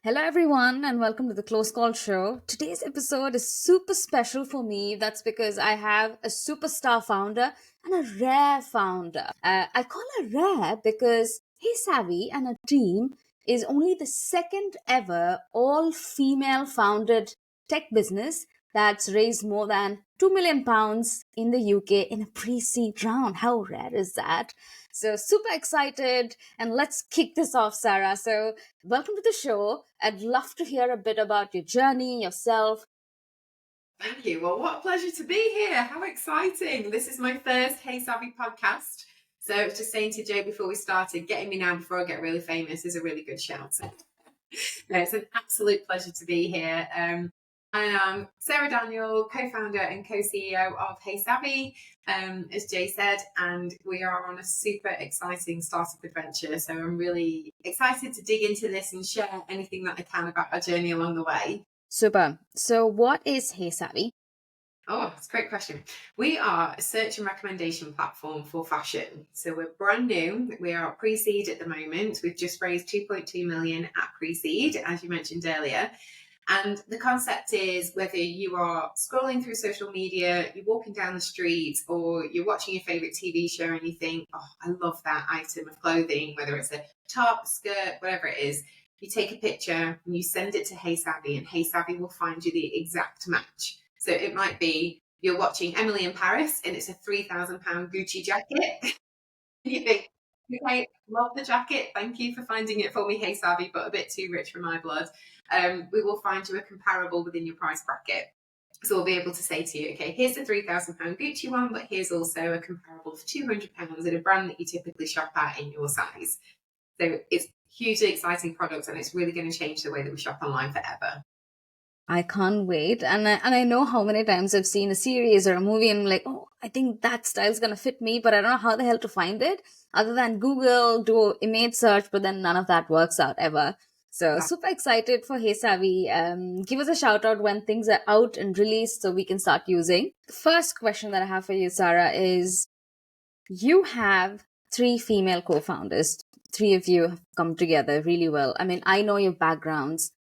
Hello, everyone, and welcome to the Close Call Show. Today's episode is super special for me. That's because I have a superstar founder and a rare founder. I call her rare because Hey Savi and her team is only the second ever all female founded tech business that's raised more than £2 million in the UK in a pre seed round. How rare is that? So, super excited, and let's kick this off, Sarah. So, welcome to the show. I'd love to hear a bit about your journey, yourself. Thank you. Well, what a pleasure to be here. How exciting. This is my first HeySAVI podcast. So I was just saying to Joe before we started, getting me now before I get really famous is a really good shout. So, no, it's an absolute pleasure to be here. I am Sarah Daniel, co-founder and co-CEO of HeySAVI, as Jay said, and we are on a super exciting startup adventure. So I'm really excited to dig into this and share anything that I can about our journey along the way. Super. So, what is Hey Savi? Oh, that's a great question. We are a search and recommendation platform for fashion. So we're brand new. We are pre-seed at the moment. We've just raised 2.2 million at pre-seed, as you mentioned earlier. And the concept is whether you are scrolling through social media, you're walking down the street, or you're watching your favorite TV show and you think, oh, I love that item of clothing, whether it's a top, skirt, whatever it is. You take a picture and you send it to HeySAVI, and HeySAVI will find you the exact match. So it might be you're watching Emily in Paris and it's a £3,000 Gucci jacket. You think, okay, love the jacket. Thank you for finding it for me, HeySAVI, but a bit too rich for my blood. We will find you a comparable within your price bracket. So we'll be able to say to you, okay, here's the £3,000 Gucci one, but here's also a comparable for £200 at a brand that you typically shop at in your size. So it's hugely exciting product, and it's really going to change the way that we shop online forever. I can't wait. And I know how many times I've seen a series or a movie and I'm like, oh, I think that style's going to fit me, but I don't know how the hell to find it other than Google, do image search, but then none of that works out ever. So super excited for Hey Savi. Give us a shout out when things are out and released so we can start using. The first question that I have for you, Sarah, is you have three female co-founders. Three of you have come together really well. I mean, I know your backgrounds.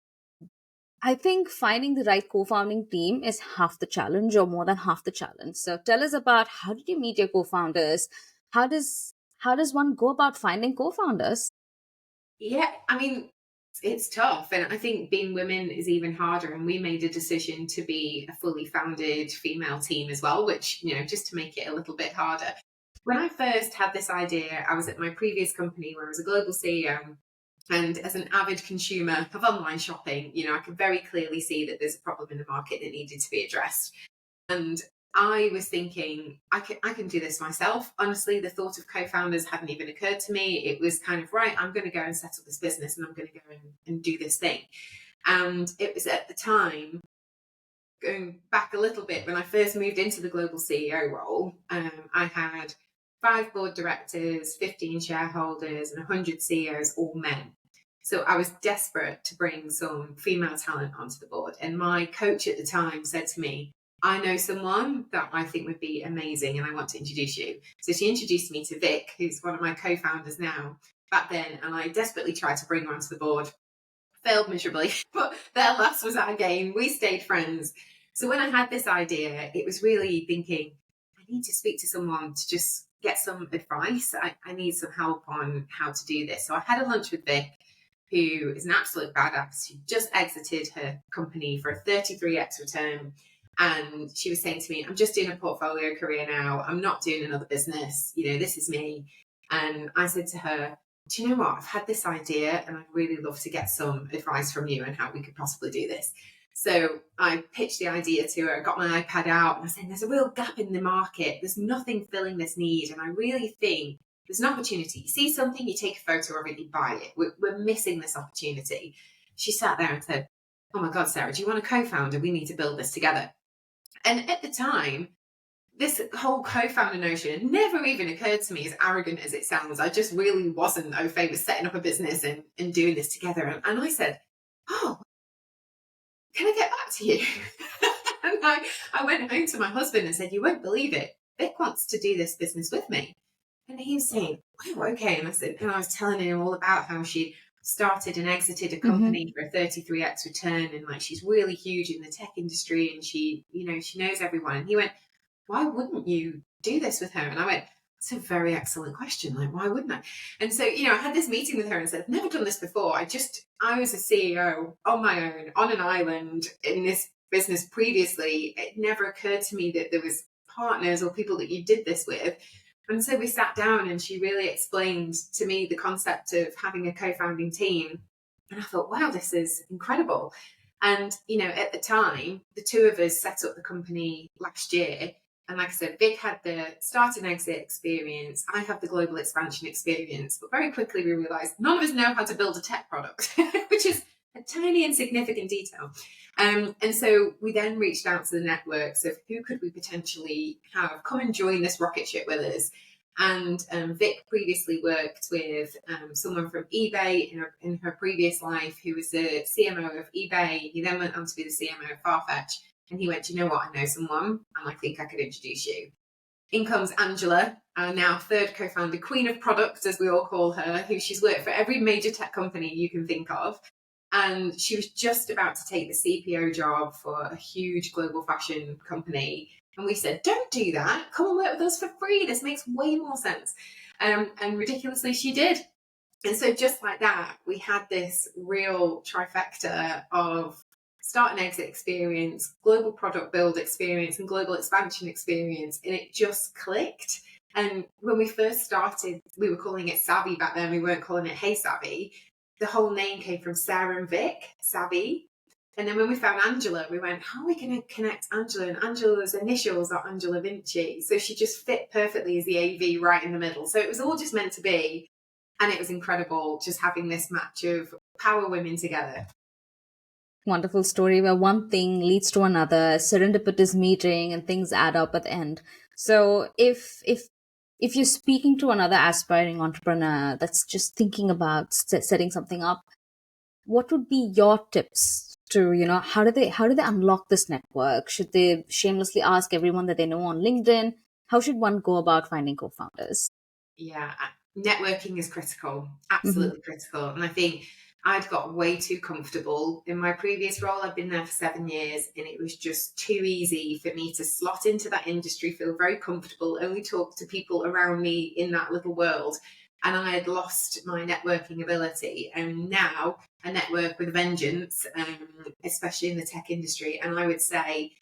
I think finding the right co-founding team is half the challenge or more than half the challenge. So tell us about how did you meet your co-founders? How does one go about finding co-founders? Yeah, I mean, it's tough. And I think being women is even harder. And we made a decision to be a fully founded female team as well, which, just to make it a little bit harder. When I first had this idea, I was at my previous company where I was a global CEO. And as an avid consumer of online shopping, I could very clearly see that there's a problem in the market that needed to be addressed. And I was thinking, I can do this myself. Honestly, the thought of co-founders hadn't even occurred to me. It was kind of, right, I'm going to go and set up this business and I'm going to go and do this thing. And it was at the time, going back a little bit, when I first moved into the global CEO role, I had 5 board directors, 15 shareholders, and 100 CEOs, all men. So I was desperate to bring some female talent onto the board. And my coach at the time said to me, I know someone that I think would be amazing and I want to introduce you. So she introduced me to Vic, who's one of my co-founders now, back then. And I desperately tried to bring her onto the board. Failed miserably, but their laughs was our game. We stayed friends. So when I had this idea, it was really thinking, I need to speak to someone to just get some advice. I need some help on how to do this. So I had a lunch with Vic, who is an absolute badass. She just exited her company for a 33x return. And she was saying to me, I'm just doing a portfolio career now. I'm not doing another business. This is me. And I said to her, do you know what? I've had this idea and I'd really love to get some advice from you on how we could possibly do this. So I pitched the idea to her, got my iPad out, and I said, there's a real gap in the market. There's nothing filling this need. And I really think there's an opportunity. You see something, you take a photo of it, you buy it. We're missing this opportunity. She sat there and said, oh my God, Sarah, do you want a co-founder? We need to build this together. And at the time, this whole co-founder notion never even occurred to me, as arrogant as it sounds. I just really wasn't au fait with setting up a business and doing this together. And I said, oh, can I get back to you? And I went home to my husband and said, you won't believe it. Vic wants to do this business with me. And he was saying, wow, okay. And I was telling him all about how she started and exited a Mm-hmm. company for a 33x return, and like she's really huge in the tech industry, and she knows everyone. And he went, why wouldn't you do this with her? And I went, it's a very excellent question. Like, why wouldn't I? And so, I had this meeting with her and said, I've never done this before. I was a CEO on my own, on an island in this business previously. It never occurred to me that there was partners or people that you did this with. And so we sat down and she really explained to me the concept of having a co-founding team. And I thought, wow, this is incredible. And, at the time, the two of us set up the company last year. And like I said, Vic had the start and exit experience. I have the global expansion experience. But very quickly we realized none of us know how to build a tech product, which is a tiny insignificant detail. And so we then reached out to the networks of who could we potentially have come and join this rocket ship with us. And Vic previously worked with someone from eBay in her previous life who was the CMO of eBay. He then went on to be the CMO of Farfetch. And he went, you know what, I know someone and I think I could introduce you. In comes Angela, our now third co-founder, queen of product, as we all call her, who she's worked for every major tech company you can think of. And she was just about to take the CPO job for a huge global fashion company. And we said, don't do that. Come and work with us for free. This makes way more sense. And ridiculously, she did. And so just like that, we had this real trifecta of start and exit experience, global product build experience, and global expansion experience. And it just clicked. And when we first started, we were calling it Savi back then. We weren't calling it Hey Savi. The whole name came from Sarah and Vic, Savi. And then when we found Angela, we went, how are we going to connect Angela? And Angela's initials are Angela Vinci. So she just fit perfectly as the AV right in the middle. So it was all just meant to be. And it was incredible just having this match of power women together. Wonderful story where one thing leads to another, serendipitous meeting, and things add up at the end. So if you're speaking to another aspiring entrepreneur that's just thinking about setting something up, what would be your tips to, how do they unlock this network? Should they shamelessly ask everyone that they know on LinkedIn? How should one go about finding co-founders? Yeah, networking is critical, Mm-hmm. absolutely critical. And I think I'd got way too comfortable in my previous role. I've been there for 7 years and it was just too easy for me to slot into that industry, feel very comfortable, only talk to people around me in that little world. And I had lost my networking ability. And now I network with a vengeance, especially in the tech industry. And I would say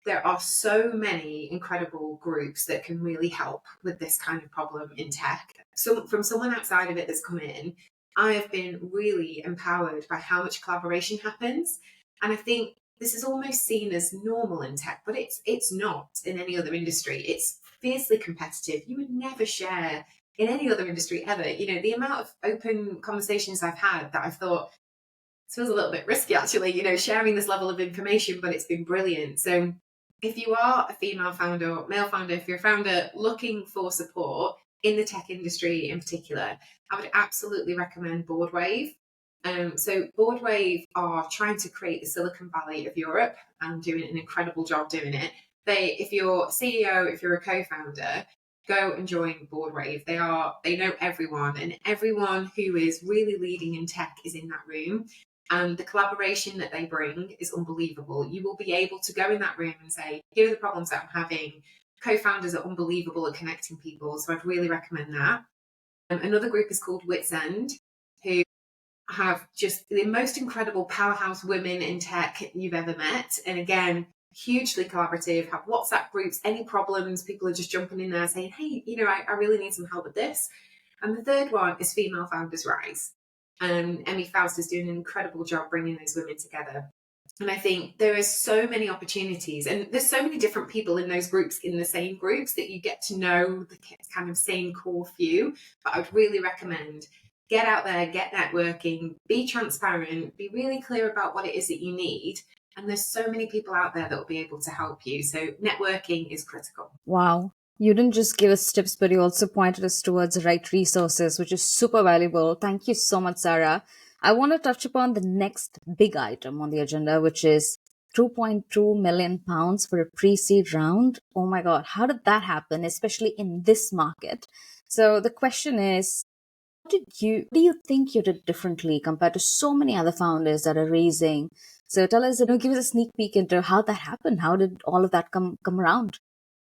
there are so many incredible groups that can really help with this kind of problem in tech. So from someone outside of it that's come in, I have been really empowered by how much collaboration happens. And I think this is almost seen as normal in tech, but it's not in any other industry. It's fiercely competitive. You would never share in any other industry ever. The amount of open conversations I've had that I've thought, this feels a little bit risky actually, sharing this level of information, but it's been brilliant. So if you are a female founder or male founder, if you're a founder looking for support in the tech industry in particular, I would absolutely recommend Boardwave. So Boardwave are trying to create the Silicon Valley of Europe and doing an incredible job doing it. If you're CEO, if you're a co-founder, go and join Boardwave. They know everyone, and everyone who is really leading in tech is in that room. And the collaboration that they bring is unbelievable. You will be able to go in that room and say, here are the problems that I'm having. Co-founders are unbelievable at connecting people. So I'd really recommend that. Another group is called Wits End, who have just the most incredible powerhouse women in tech you've ever met. And again, hugely collaborative, have WhatsApp groups, any problems, people are just jumping in there saying, hey, I really need some help with this. And the third one is Female Founders Rise. And Emmy Faust is doing an incredible job bringing those women together. And I think there are so many opportunities, and there's so many different people in those groups, in the same groups, that you get to know the kind of same core few. But I would really recommend get out there, get networking, be transparent, be really clear about what it is that you need. And there's so many people out there that will be able to help you. So networking is critical. Wow. You didn't just give us tips, but you also pointed us towards the right resources, which is super valuable. Thank you so much, Sarah. I want to touch upon the next big item on the agenda, which is 2.2 million pounds for a pre-seed round. Oh my God, how did that happen, especially in this market? So the question is, do you think you did differently compared to so many other founders that are raising? So tell us, give us a sneak peek into how that happened. How did all of that come around?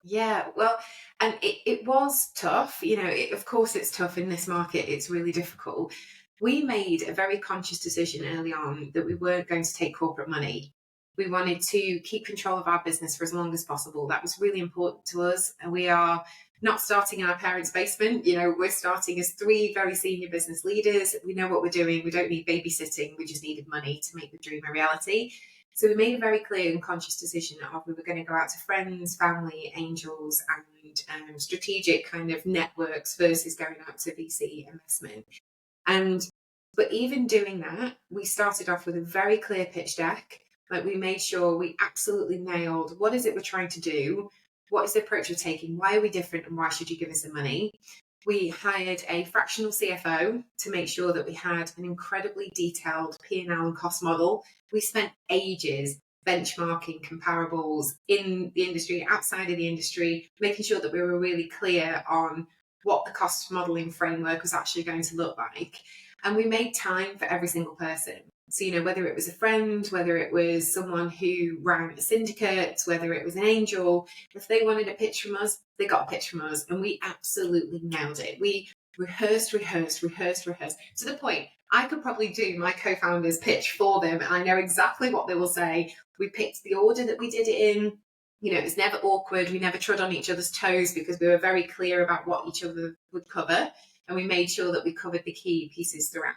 Yeah, well, and it was tough. Of course, it's tough in this market. It's really difficult. We made a very conscious decision early on that we weren't going to take corporate money. We wanted to keep control of our business for as long as possible. That was really important to us. And we are not starting in our parents' basement. We're starting as three very senior business leaders. We know what we're doing. We don't need babysitting. We just needed money to make the dream a reality. So we made a very clear and conscious decision of we were going to go out to friends, family, angels, and strategic kind of networks versus going out to VC investment. But even doing that, we started off with a very clear pitch deck. Like, we made sure we absolutely nailed what is it we're trying to do, what is the approach we're taking, why are we different, and why should you give us the money? We hired a fractional CFO to make sure that we had an incredibly detailed P&L and cost model. We spent ages benchmarking comparables in the industry, outside of the industry, making sure that we were really clear on what the cost modeling framework was actually going to look like. And we made time for every single person. So, whether it was a friend, whether it was someone who ran a syndicate, whether it was an angel, if they wanted a pitch from us, they got a pitch from us, and we absolutely nailed it. We rehearsed to the point I could probably do my co-founder's pitch for them, and I know exactly what they will say. We picked the order that we did it in. It was never awkward. We never trod on each other's toes because we were very clear about what each other would cover, and we made sure that we covered the key pieces throughout.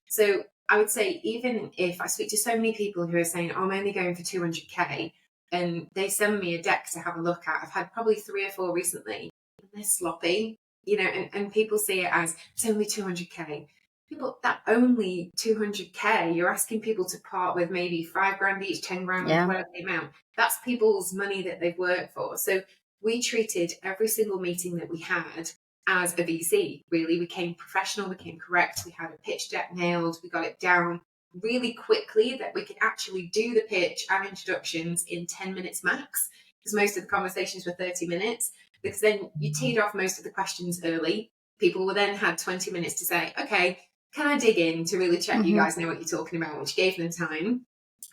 So I would say, even if I speak to so many people who are saying, oh, I'm only going for 200K, and they send me a deck to have a look at, I've had probably 3 or 4 recently, and they're sloppy, and people see it as, it's only 200K. People, that only 200K, you're asking people to part with maybe 5 grand each, 10 grand, whatever the amount. That's people's money that they've worked for. So we treated every single meeting that we had as a VC. Really, we came professional, we came correct, we had a pitch deck nailed, we got it down really quickly that we could actually do the pitch and introductions in 10 minutes max, because most of the conversations were 30 minutes, because then you teed off most of the questions early. People will then had 20 minutes to say, okay, can I dig in to really check you guys know what you're talking about, which gave them time.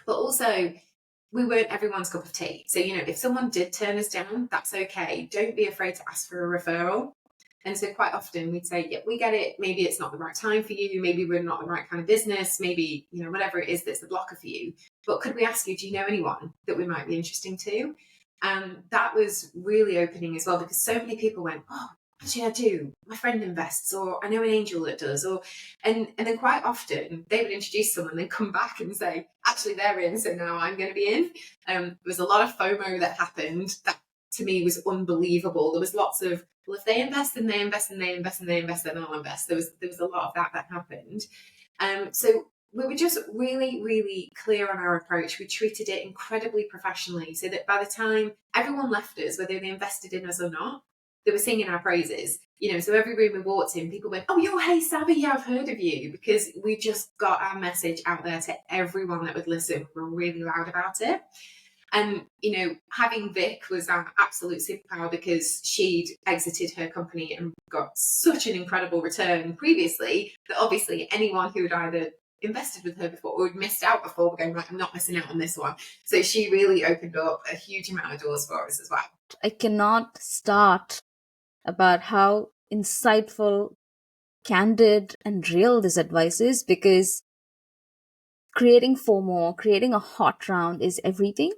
But also, we weren't everyone's cup of tea. So, if someone did turn us down, that's okay. Don't be afraid to ask for a referral. And so quite often we'd say, yeah, we get it. Maybe it's not the right time for you. Maybe we're not the right kind of business. Maybe, whatever it is that's the blocker for you. But could we ask you, do you know anyone that we might be interesting to? And that was really opening as well, because so many people went, oh, actually I do. My friend invests, or I know an angel that does, and then quite often they would introduce someone, then come back and say, actually they're in, so now I'm going to be in. There was a lot of FOMO that happened that to me was unbelievable. There was lots of, well, if they invest, then they invest, and they invest, and they invest, then I'll invest. There was a lot of that happened. So we were just really, really clear on our approach. We treated it incredibly professionally, so that by the time everyone left us, whether they invested in us or not, they were singing our praises. So every room we walked in, people went, oh, you're HeySAVI, yeah, I've heard of you, because we just got our message out there to everyone that would listen. We were really loud about it. And, having Vic was our absolute superpower, because she'd exited her company and got such an incredible return previously that obviously anyone who had either invested with her before or had missed out before were going, right, I'm not missing out on this one. So she really opened up a huge amount of doors for us as well. I cannot start about how insightful, candid, and real this advice is, because creating FOMO, creating a hot round is everything.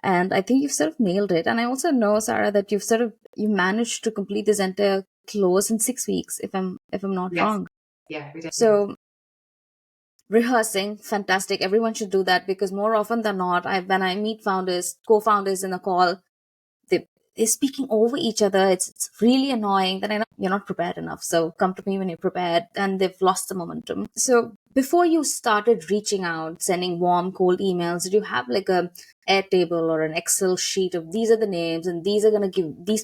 And I think you've sort of nailed it. And I also know, Sarah, that you managed to complete this entire close in 6 weeks, if I'm not wrong. Yeah, we did. So rehearsing, fantastic. Everyone should do that, because more often than not, when I meet founders, co-founders in a call, they're speaking over each other. It's really annoying. Then I know you're not prepared enough. So come to me when you're prepared, and they've lost the momentum. So before you started reaching out, sending warm, cold emails, did you have like a Airtable or an Excel sheet of these are the names and these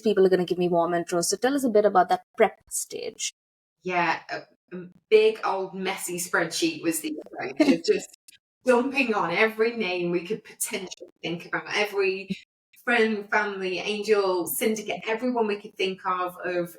people are going to give me warm intros? So tell us a bit about that prep stage. Yeah, a big old messy spreadsheet was the approach of just dumping on every name we could potentially think about, every friend, family, angel, syndicate, everyone we could think of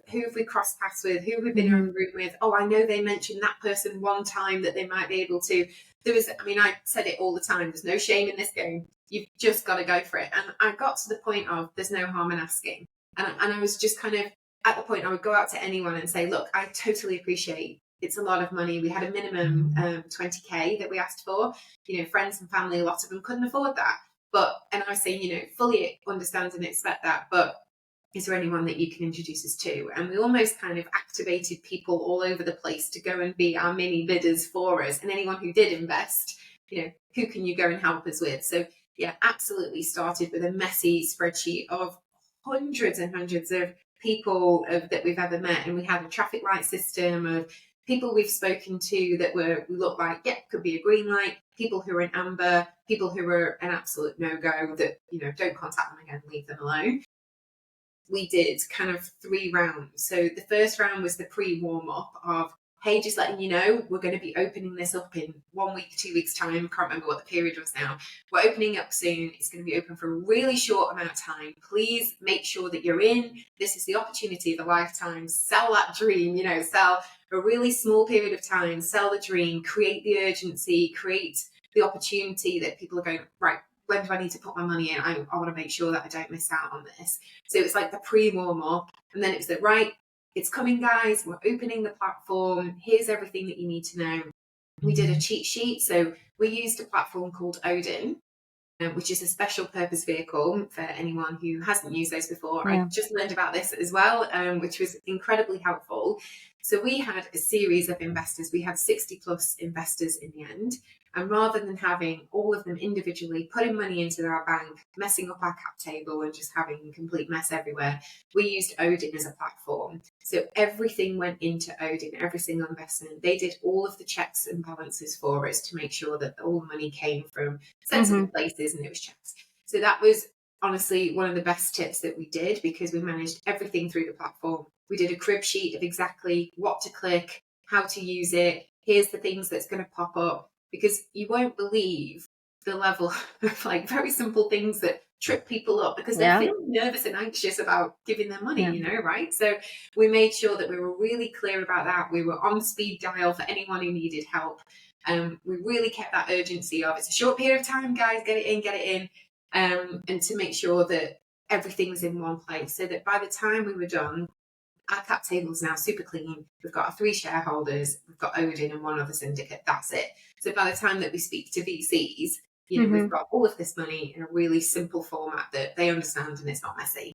who have we crossed paths with, who have we been in a room with. Oh, I know they mentioned that person one time that they might be able to. I said it all the time, there's no shame in this game. You've just got to go for it. And I got to the point of there's no harm in asking. And I was just kind of at the point I would go out to anyone and say, look, I totally appreciate it's a lot of money. We had a minimum 20K that we asked for. Friends and family, a lot of them couldn't afford that. And I was saying, fully understand and expect that, but is there anyone that you can introduce us to? And we almost kind of activated people all over the place to go and be our mini bidders for us. And anyone who did invest, who can you go and help us with? So yeah, absolutely started with a messy spreadsheet of hundreds and hundreds of people that we've ever met. And we had a traffic light system of people we've spoken to that we look like, could be a green light, people who are in amber, people who are an absolute no-go that, don't contact them again, leave them alone. We did kind of 3 rounds. So the first round was the pre-warm-up of, hey, just letting you know, we're going to be opening this up in 1 week, 2 weeks time. I can't remember what the period was now. We're opening up soon. It's going to be open for a really short amount of time. Please make sure that you're in. This is the opportunity of a lifetime. Sell that dream, sell a really small period of time, sell the dream, create the urgency, create the opportunity that people are going, right, when do I need to put my money in? I want to make sure that I don't miss out on this. So it's like the pre-warm-up. And then it's the, right, it's coming, guys. We're opening the platform. Here's everything that you need to know. We did a cheat sheet. So we used a platform called Odin, which is a special purpose vehicle for anyone who hasn't used those before. Yeah. I just learned about this as well, which was incredibly helpful. So we had a series of investors. We had 60 plus investors in the end. And rather than having all of them individually putting money into our bank, messing up our cap table and just having a complete mess everywhere, we used Odin as a platform. So everything went into Odin, every single investment. They did all of the checks and balances for us to make sure that all the money came from sensible places and it was checks. So that was honestly one of the best tips that we did, because we managed everything through the platform. We did a crib sheet of exactly what to click, how to use it. Here's the things that's going to pop up. Because you won't believe the level of like very simple things that trip people up, because they're feeling nervous and anxious about giving their money, right? So we made sure that we were really clear about that. We were on speed dial for anyone who needed help. We really kept that urgency of, it's a short period of time, guys, get it in. And to make sure that everything was in one place, so that by the time we were done, our cap table is now super clean. We've got our 3 shareholders, we've got Odin and 1 other syndicate. That's it. So by the time that we speak to VCs, we've got all of this money in a really simple format that they understand and it's not messy.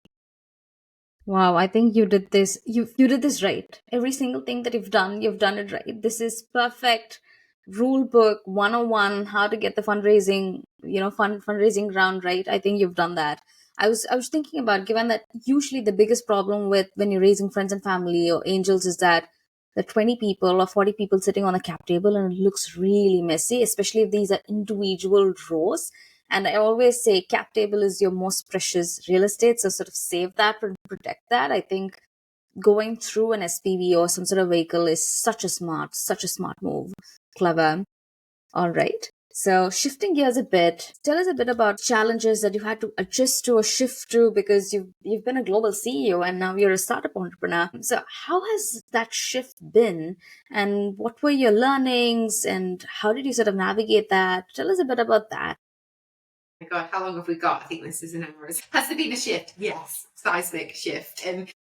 Wow, I think you did this. You did this right. Every single thing that you've done it right. This is perfect rule book 101, how to get the fundraising, fundraising round right. I think you've done that. I was thinking about, given that usually the biggest problem with when you're raising friends and family or angels is that the 20 people or 40 people sitting on a cap table and it looks really messy, especially if these are individual rows. And I always say cap table is your most precious real estate. So sort of save that and protect that. I think going through an SPV or some sort of vehicle is such a smart move. Clever. All right. So shifting gears a bit, tell us a bit about challenges that you had to adjust to or shift to, because you've been a global CEO and now you're a startup entrepreneur. So how has that shift been, and what were your learnings, and how did you sort of navigate that? Tell us a bit about that. Oh my God, how long have we got? I think this is an hour. Has there been a shift? Yes, seismic shift. And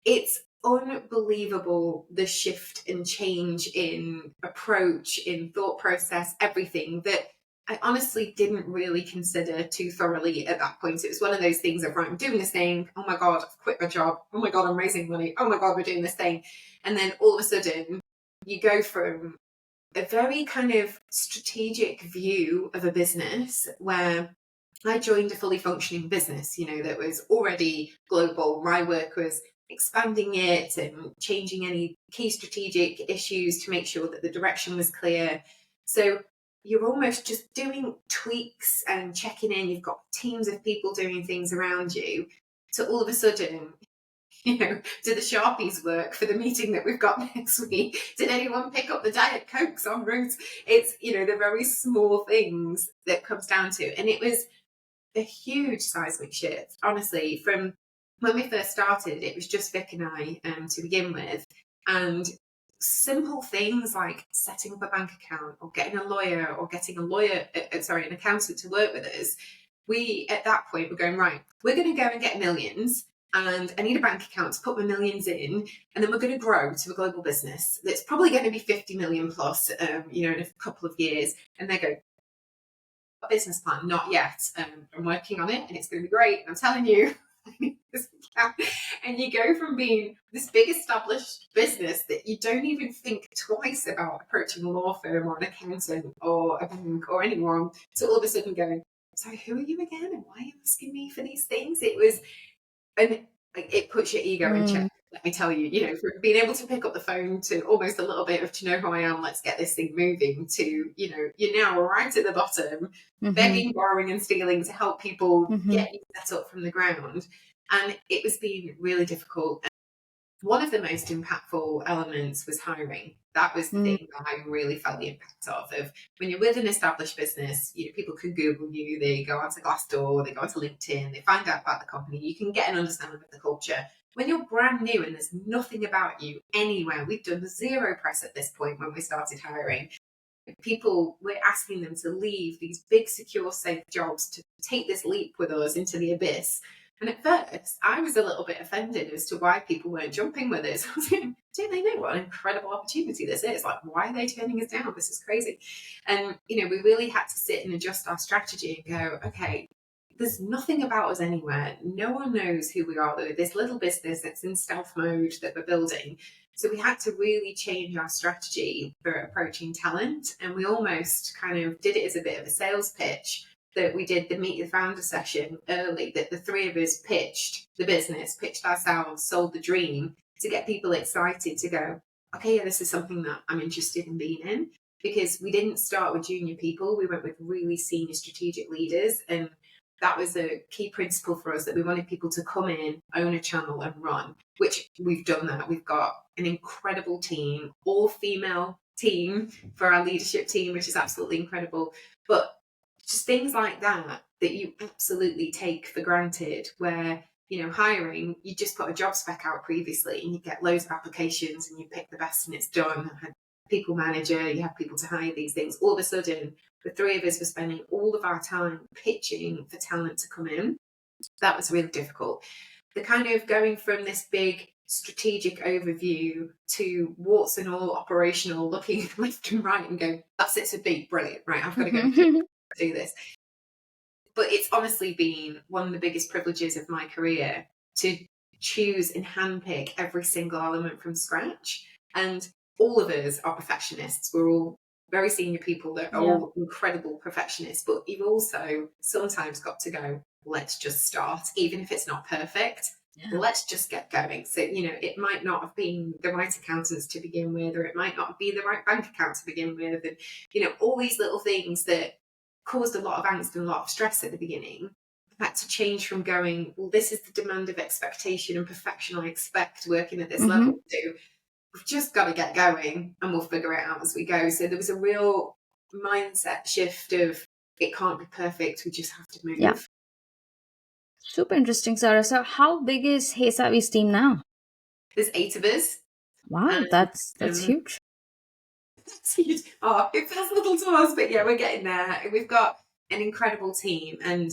it's unbelievable, the shift and change in approach, in thought process, everything that I honestly didn't really consider too thoroughly at that point. It was one of those things of, right, I'm doing this thing. Oh my God, I've quit my job. Oh my God, I'm raising money. Oh my God, we're doing this thing. And then all of a sudden you go from a very kind of strategic view of a business where I joined a fully functioning business, that was already global. My work was expanding it and changing any key strategic issues to make sure that the direction was clear. So you're almost just doing tweaks and checking in. You've got teams of people doing things around you. So all of a sudden, do the Sharpies work for the meeting that we've got next week? Did anyone pick up the Diet Cokes en route? It's, the very small things that comes down to. And it was a huge seismic shift, honestly. From when we first started, it was just Vic and I to begin with. And simple things like setting up a bank account or getting a lawyer or getting an accountant to work with us. We, at that point, were going, right, we're going to go and get millions. And I need a bank account to put my millions in, and then we're going to grow to a global business that's probably going to be 50 million plus, in a couple of years. And they go, a business plan, not yet. I'm working on it, and it's going to be great. And I'm telling you, and you go from being this big established business that you don't even think twice about approaching a law firm or an accountant or a bank or anyone, to all of a sudden going, so who are you again, and why are you asking me for these things? And it puts your ego in check, let me tell you, from being able to pick up the phone to almost a little bit of, do you know who I am, let's get this thing moving, to, you're now right at the bottom, begging, borrowing and stealing to help people get you set up from the ground. And it was being really difficult. One of the most impactful elements was hiring. That was the thing that I really felt the impact of when you're with an established business, people can Google you, they go onto Glassdoor, they go onto LinkedIn, they find out about the company, you can get an understanding of the culture. When you're brand new and there's nothing about you anywhere, we've done zero press at this point when we started hiring. People, we're asking them to leave these big, secure, safe jobs to take this leap with us into the abyss. And at first, I was a little bit offended as to why people weren't jumping with us. I was thinking, do they know what an incredible opportunity this is? Like, why are they turning us down? This is crazy. And, we really had to sit and adjust our strategy and go, okay, there's nothing about us anywhere. No one knows who we are. This little business that's in stealth mode that we're building. So we had to really change our strategy for approaching talent. And we almost kind of did it as a bit of a sales pitch, that we did the Meet the Founder session early, that the three of us pitched the business, pitched ourselves, sold the dream, to get people excited to go, okay, yeah, this is something that I'm interested in being in. Because we didn't start with junior people, we went with really senior strategic leaders. And that was a key principle for us, that we wanted people to come in, own a channel and run, which we've done that. We've got an incredible team, all female team for our leadership team, which is absolutely incredible. But just things like that you absolutely take for granted, where, hiring, you just put a job spec out previously and you get loads of applications and you pick the best and it's done. People manager, you have people to hire these things. All of a sudden, the three of us were spending all of our time pitching for talent to come in. That was really difficult. The kind of going from this big strategic overview to warts and all operational, looking left and right and go, that's it, to be brilliant, right? I've got to go do this. But it's honestly been one of the biggest privileges of my career to choose and handpick every single element from scratch. And all of us are perfectionists. We're all very senior people that are all incredible perfectionists, but you've also sometimes got to go, let's just start, even if it's not perfect. Let's just get going. So, it might not have been the right accountants to begin with, or it might not be the right bank account to begin with. And, all these little things that caused a lot of angst and a lot of stress at the beginning. I've had to change from going, well, this is the demand of expectation and perfection I expect working at this level, to we've just got to get going and we'll figure it out as we go. So there was a real mindset shift of, it can't be perfect, we just have to move. Yeah. Super interesting, Sarah. So how big is HeySAVI's team now? There's 8 of us. Wow, that's huge. It's huge. Oh, it feels little to us, but yeah, we're getting there. We've got an incredible team, and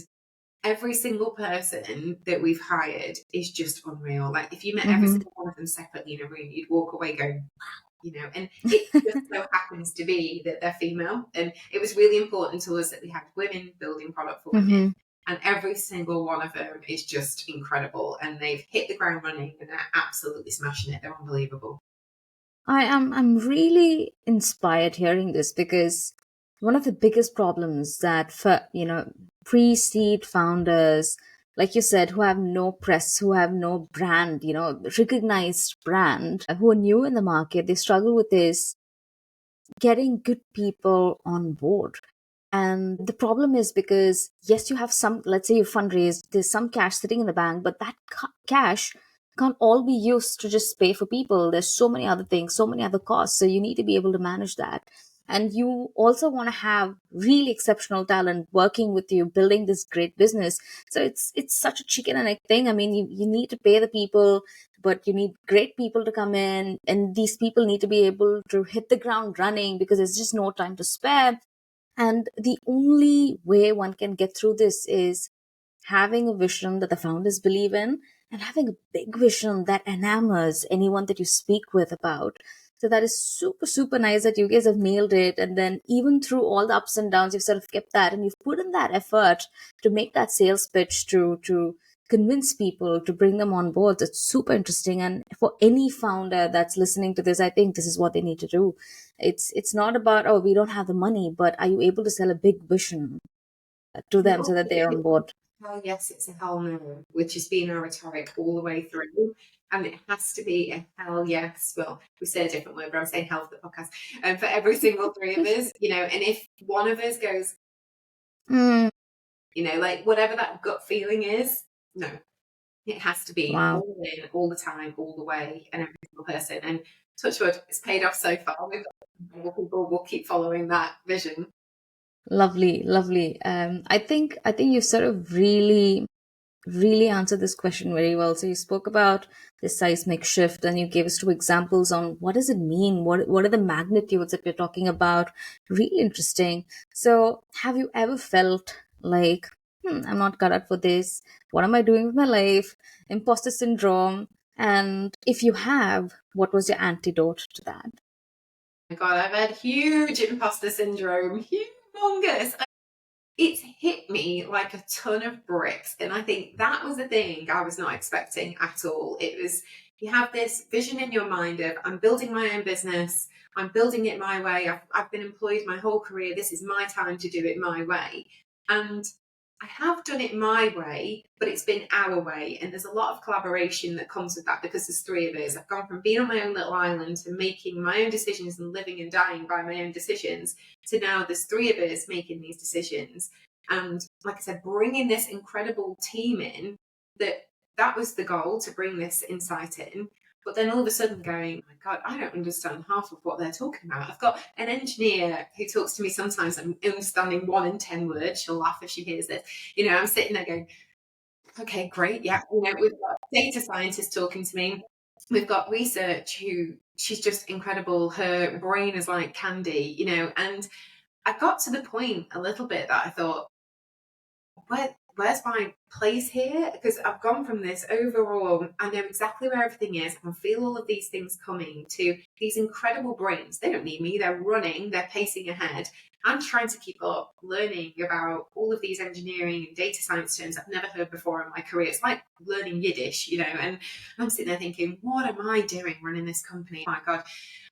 every single person that we've hired is just unreal. Like, if you met every single one of them separately in a room, you'd walk away going, wow, and it just so happens to be that they're female. And it was really important to us that we had women building product for women. And every single one of them is just incredible. And they've hit the ground running and they're absolutely smashing it. They're unbelievable. I'm really inspired hearing this, because one of the biggest problems that, for pre-seed founders, like you said, who have no press, who have no brand, recognized brand, who are new in the market, they struggle with this, getting good people on board. And the problem is, because yes, you have some, let's say you fundraise, there's some cash sitting in the bank, but that cash can't all be used to just pay for people. There's so many other things, so many other costs. So you need to be able to manage that. and you also want to have really exceptional talent working with you, building this great business. So it's such a chicken and egg thing. I mean, you need to pay the people, but you need great people to come in, and these people need to be able to hit the ground running because there's just no time to spare. And the only way one can get through this is having a vision that the founders believe in, and having a big vision that enamors anyone that you speak with about. So that is super, super nice that you guys have nailed it. And then even through all the ups and downs, you've sort of kept that, and you've put in that effort to make that sales pitch to convince people to bring them on board. It's super interesting. And for any founder that's listening to this, I think this is what they need to do. It's not about, oh, we don't have the money, but are you able to sell a big vision to them so No, that they're on board? hell yes, it's a hell no, which has been our rhetoric all the way through. And it has to be a hell yes. Well, we say a different word, but I'm saying hell for the podcast. And for every single three of us, and if one of us goes, Mm, like whatever that gut feeling is, no, it has to be wow. all in, all the time, all the way, and every single person. And touch wood, it's paid off so far. We've got more people will keep following that vision. Lovely, lovely. I think you've sort of really answered this question very well. So you spoke about the seismic shift, and you gave us two examples on what does it mean, what are the magnitudes that we're talking about. Really interesting. So have you ever felt like, I'm not cut out for this, what am I doing with my life, imposter syndrome? And if you have, what was your antidote to that? My God, I've had huge imposter syndrome, humongous. It's hit me like a ton of bricks. And I think that was the thing I was not expecting at all. It was, you have this vision in your mind of, I'm building my own business, I'm building it my way. I've been employed my whole career. This is my time to do it my way. And I have done it my way, but it's been our way. And there's a lot of collaboration that comes with that because there's three of us. I've gone from being on my own little island to making my own decisions and living and dying by my own decisions to now there's three of us making these decisions. And like I said, bringing this incredible team in, that was the goal, to bring this insight in. But then all of a sudden going, oh my God, I don't understand half of what they're talking about. I've got an engineer who talks to me sometimes, I'm understanding 1 in 10 words. She'll laugh if she hears this. I'm sitting there going, okay, great. Yeah. We've got data scientists talking to me. We've got research who she's just incredible. Her brain is like candy, and I got to the point a little bit that I thought, where's my place here? Because I've gone from this overall, I know exactly where everything is, I can feel all of these things coming, to these incredible brains. They don't need me, they're running, they're pacing ahead. I'm trying to keep up, learning about all of these engineering and data science terms I've never heard before in my career. It's like learning Yiddish, and I'm sitting there thinking, what am I doing running this company? Oh my God.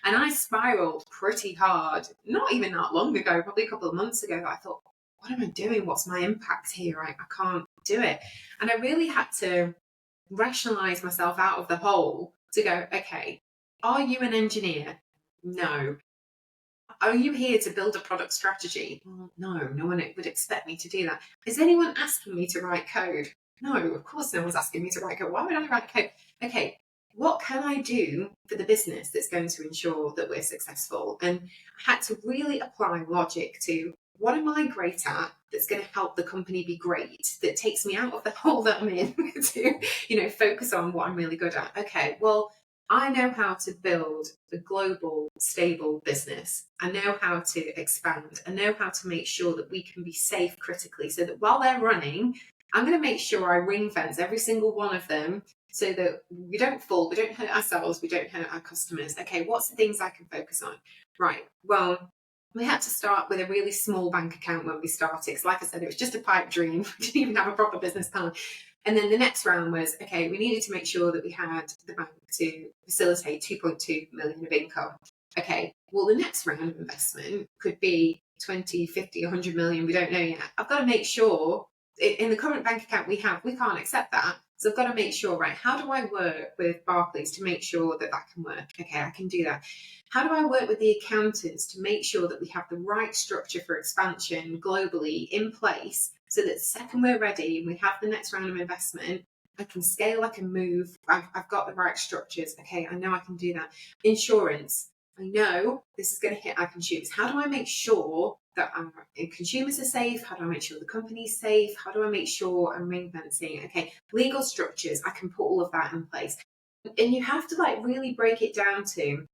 And I spiraled pretty hard, not even that long ago, probably a couple of months ago. I thought, what am I doing? What's my impact here? I can't do it. And I really had to rationalize myself out of the hole to go, okay, are you an engineer? No. Are you here to build a product strategy? Well, no one would expect me to do that. Is anyone asking me to write code? No, of course no one's asking me to write code. Why would I write code? Okay, what can I do for the business that's going to ensure that we're successful? And I had to really apply logic to, what am I great at that's going to help the company be great, that takes me out of the hole that I'm in to, focus on what I'm really good at. Okay, well, I know how to build a global, stable business. I know how to expand. I know how to make sure that we can be safe critically, so that while they're running, I'm going to make sure I ring fence every single one of them so that we don't fall, we don't hurt ourselves, we don't hurt our customers. Okay, what's the things I can focus on? Right, well, we had to start with a really small bank account when we started. Because like I said, it was just a pipe dream. We didn't even have a proper business plan. And then the next round was, okay, we needed to make sure that we had the bank to facilitate 2.2 million of income. Okay, well, the next round of investment could be 20, 50, 100 million. We don't know yet. I've got to make sure in the current bank account we have, we can't accept that. So I've got to make sure, right, how do I work with Barclays to make sure that that can work? Okay, I can do that. How do I work with the accountants to make sure that we have the right structure for expansion globally in place, so that the second we're ready and we have the next round of investment, I can scale, I can move, I've got the right structures. Okay, I know I can do that. Insurance. I know this is going to hit our consumers. How do I make sure that our consumers are safe? How do I make sure the company's safe? How do I make sure I'm ring fencing? Okay, legal structures, I can put all of that in place. And you have to like really break it down to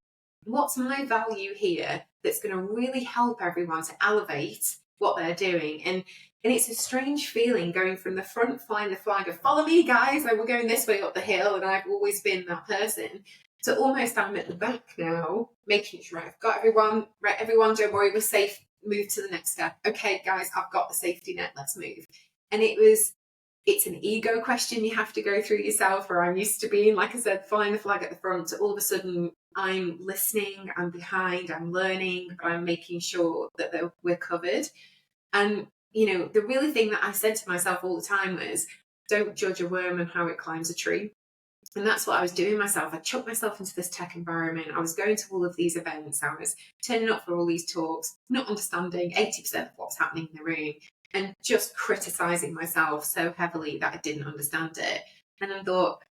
what's my value here that's going to really help everyone to elevate what they're doing. And it's a strange feeling going from the front, flying the flag of follow me guys, like we're going this way up the hill, and I've always been that person, to almost I'm at the back now, making sure I've got everyone, right, everyone, don't worry, we're safe, move to the next step. Okay guys, I've got the safety net, let's move. And it's an ego question you have to go through yourself, where I'm used to being, like I said, flying the flag at the front, to all of a sudden I'm listening, I'm behind, I'm learning, but I'm making sure that we're covered. And, the really thing that I said to myself all the time was, don't judge a worm and how it climbs a tree. And that's what I was doing myself. I chucked myself into this tech environment. I was going to all of these events. I was turning up for all these talks, not understanding 80% of what's happening in the room, and just criticizing myself so heavily that I didn't understand it. And I thought,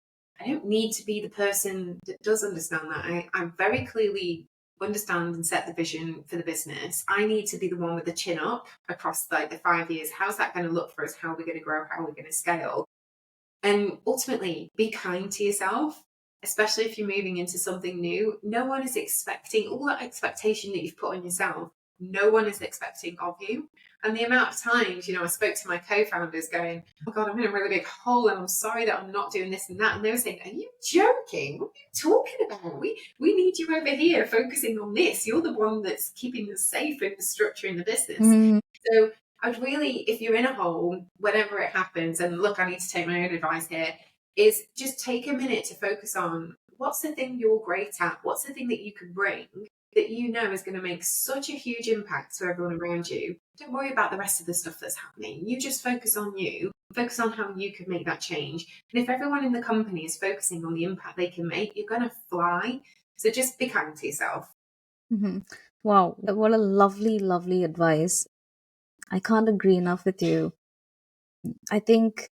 I don't need to be the person that does understand that. I very clearly understand and set the vision for the business. I need to be the one with the chin up across like the 5 years. How's that going to look for us? How are we going to grow? How are we going to scale? And ultimately, be kind to yourself, especially if you're moving into something new. No one is expecting all that expectation that you've put on yourself. No one is expecting of you. And the amount of times, I spoke to my co-founders going, oh God, I'm in a really big hole and I'm sorry that I'm not doing this and that. And they were saying, are you joking? What are you talking about? We need you over here focusing on this. You're the one that's keeping us safe in the structure in the business. Mm. So I'd really, if you're in a hole, whenever it happens, and look, I need to take my own advice here, is just take a minute to focus on what's the thing you're great at, what's the thing that you can bring that is going to make such a huge impact to everyone around you. Don't worry about the rest of the stuff that's happening. You just focus on you, focus on how you can make that change. And if everyone in the company is focusing on the impact they can make, you're going to fly. So just be kind to yourself. Mm-hmm. Wow, what a lovely, lovely advice. I can't agree enough with you. I think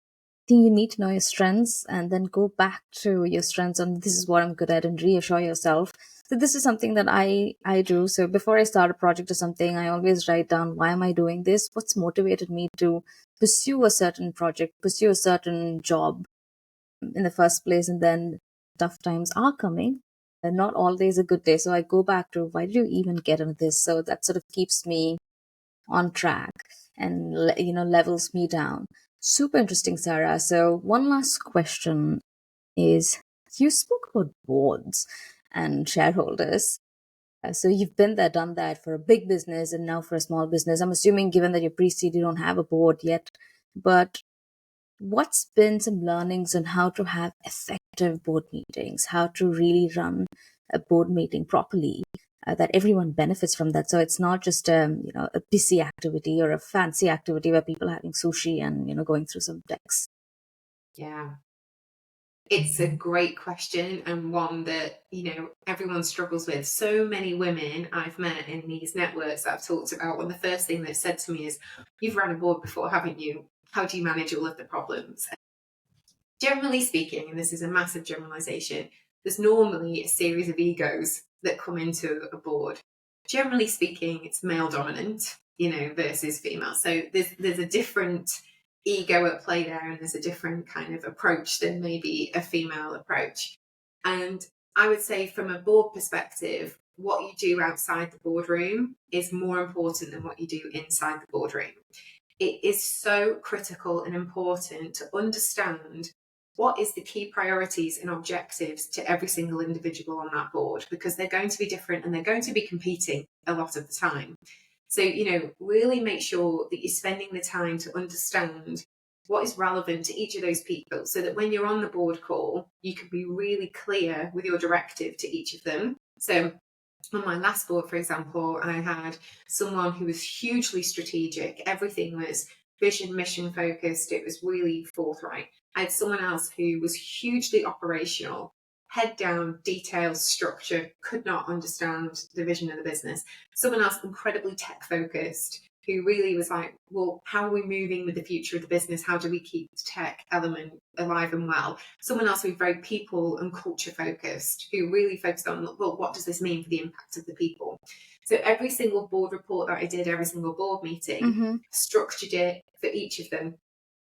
you need to know your strengths and then go back to your strengths and this is what I'm good at, and reassure yourself. So this is something that I do. So before I start a project or something, I always write down, why am I doing this? What's motivated me to pursue a certain project, pursue a certain job in the first place? And then tough times are coming. And not all days a good day. So I go back to, why did you even get into this? So that sort of keeps me on track and levels me down. Super interesting, Sarah. So one last question is, you spoke about boards and shareholders. So you've been there, done that for a big business and now for a small business. I'm assuming, given that you're pre-seed, you don't have a board yet, but what's been some learnings on how to have effective board meetings, how to really run a board meeting properly, that everyone benefits from that? So it's not just a busy activity or a fancy activity where people are having sushi and going through some decks. Yeah. It's a great question, and one that, everyone struggles with. So many women I've met in these networks that I've talked about, when the first thing they've said to me is, you've run a board before, haven't you? How do you manage all of the problems? Generally speaking, and this is a massive generalization, there's normally a series of egos that come into a board. Generally speaking, it's male dominant, versus female. So there's a different ego at play there, and there's a different kind of approach than maybe a female approach. And I would say, from a board perspective, what you do outside the boardroom is more important than what you do inside the boardroom. It is so critical and important to understand what is the key priorities and objectives to every single individual on that board, because they're going to be different and they're going to be competing a lot of the time. So, really make sure that you're spending the time to understand what is relevant to each of those people, so that when you're on the board call, you can be really clear with your directive to each of them. So on my last board, for example, I had someone who was hugely strategic. Everything was vision, mission focused. It was really forthright. I had someone else who was hugely operational, head down, detailed, structure, could not understand the vision of the business. Someone else incredibly tech focused, who really was like, well, how are we moving with the future of the business? How do we keep the tech element alive and well? Someone else who's very people and culture focused, who really focused on, well, what does this mean for the impact of the people? So every single board report that I did, every single board meeting, structured it for each of them.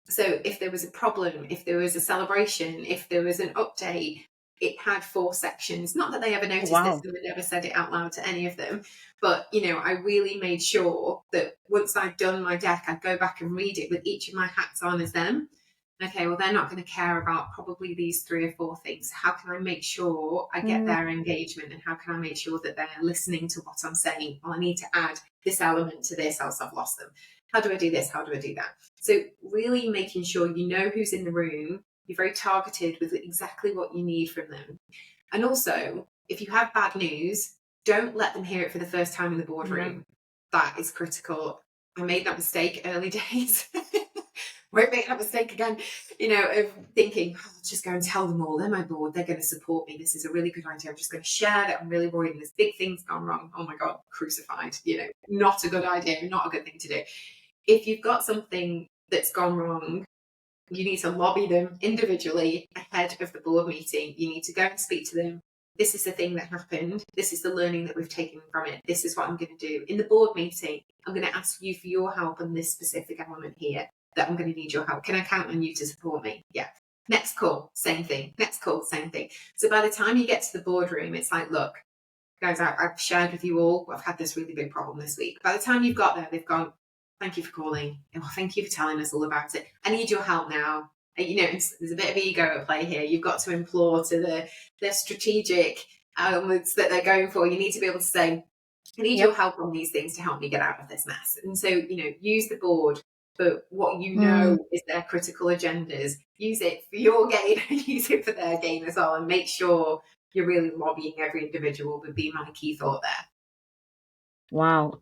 So if there was a problem, if there was a celebration, if there was an update, it had 4 sections. Not that they ever noticed this, and they never said it out loud to any of them, but I really made sure that once I'd done my deck, I'd go back and read it with each of my hats on as them. Okay, well, they're not going to care about probably these 3 or 4 things. How can I make sure I get their engagement, and how can I make sure that they're listening to what I'm saying? Well, I need to add this element to this, else I've lost them. How do I do this? How do I do that? So really making sure you know who's in the room. You're very targeted with exactly what you need from them. And also, if you have bad news, don't let them hear it for the first time in the boardroom. That is critical. I made that mistake early days. Won't make that mistake again, of thinking, I'll just go and tell them all, they're my board, they're going to support me, this is a really good idea, I'm just going to share that I'm really worried and this big thing's gone wrong. Oh my God, crucified, not a good idea, not a good thing to do. If you've got something that's gone wrong, you need to lobby them individually ahead of the board meeting. You need to go and speak to them. This is the thing that happened. This is the learning that we've taken from it. This is what I'm going to do. In the board meeting, I'm going to ask you for your help on this specific element here, that I'm going to need your help. Can I count on you to support me? Yeah. Next call, same thing. Next call, same thing. So by the time you get to the boardroom, it's like, look, guys, I've shared with you all, I've had this really big problem this week. By the time you've got there, they've gone, thank you for calling. Oh, thank you for telling us all about it. I need your help now. There's a bit of ego at play here. You've got to implore to the strategic elements that they're going for. You need to be able to say, I need your help on these things to help me get out of this mess. And so, use the board for what is their critical agendas. Use it for your gain and use it for their gain as well. And make sure you're really lobbying every individual would be my key thought there. Wow.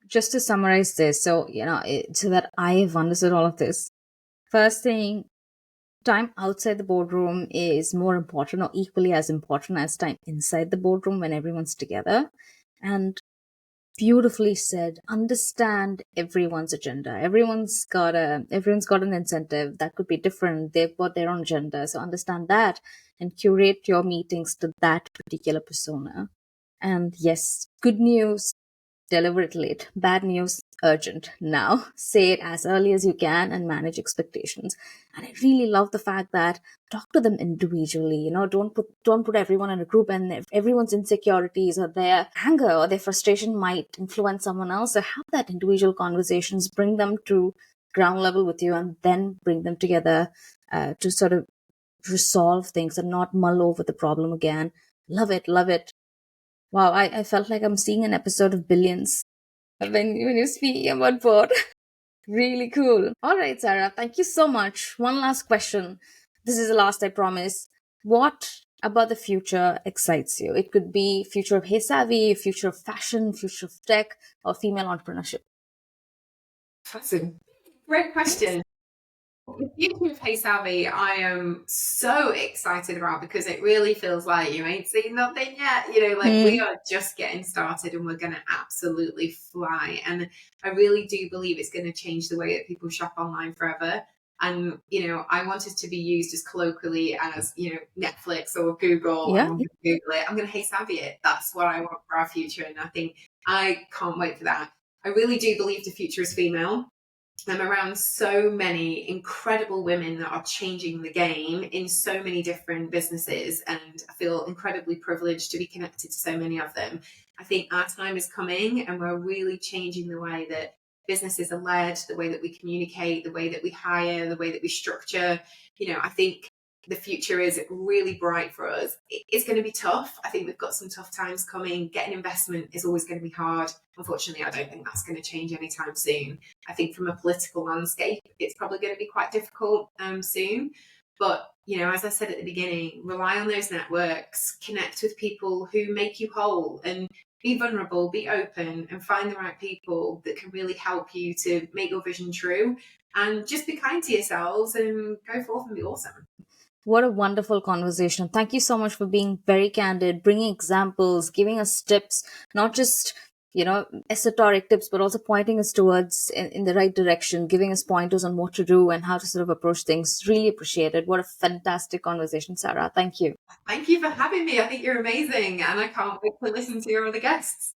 Just to summarize this, so that I have understood all of this. First thing, time outside the boardroom is more important, or equally as important as time inside the boardroom when everyone's together. And beautifully said, understand everyone's agenda. Everyone's got an incentive that could be different. They've got their own agenda. So understand that and curate your meetings to that particular persona. And yes, good news, deliver it late. Bad news, urgent now. Say it as early as you can and manage expectations. And I really love the fact that talk to them individually. Don't put everyone in a group, and if everyone's insecurities or their anger or their frustration might influence someone else. So have that individual conversations, bring them to ground level with you, and then bring them together to sort of resolve things and not mull over the problem again. Love it, love it. Wow, I felt like I'm seeing an episode of Billions when you're speaking about board. Really cool. All right, Sarah, thank you so much. One last question. This is the last, I promise. What about the future excites you? It could be future of HeySAVI, future of fashion, future of tech, or female entrepreneurship. That's a great question. The future of HeySAVI, I am so excited about, because it really feels like you ain't seen nothing yet. We are just getting started and we're going to absolutely fly. And I really do believe it's going to change the way that people shop online forever. And, I want it to be used as colloquially as, Netflix or Google. Yeah. I'm going to Google it. I'm going to HeySAVI it. That's what I want for our future. And I think I can't wait for that. I really do believe the future is female. I'm around so many incredible women that are changing the game in so many different businesses, and I feel incredibly privileged to be connected to so many of them. I think our time is coming, and we're really changing the way that businesses are led, the way that we communicate, the way that we hire, the way that we structure. I think the future is really bright for us. It's going to be tough. I think we've got some tough times coming. Getting investment is always going to be hard. Unfortunately, I don't think that's going to change anytime soon. I think from a political landscape, it's probably going to be quite difficult soon. But, as I said at the beginning, rely on those networks, connect with people who make you whole, and be vulnerable, be open, and find the right people that can really help you to make your vision true. And just be kind to yourselves and go forth and be awesome. What a wonderful conversation. Thank you so much for being very candid, bringing examples, giving us tips, not just esoteric tips, but also pointing us towards in the right direction, giving us pointers on what to do and how to sort of approach things. Really appreciate it. What a fantastic conversation, Sarah. Thank you. Thank you for having me. I think you're amazing, and I can't wait to listen to your other guests.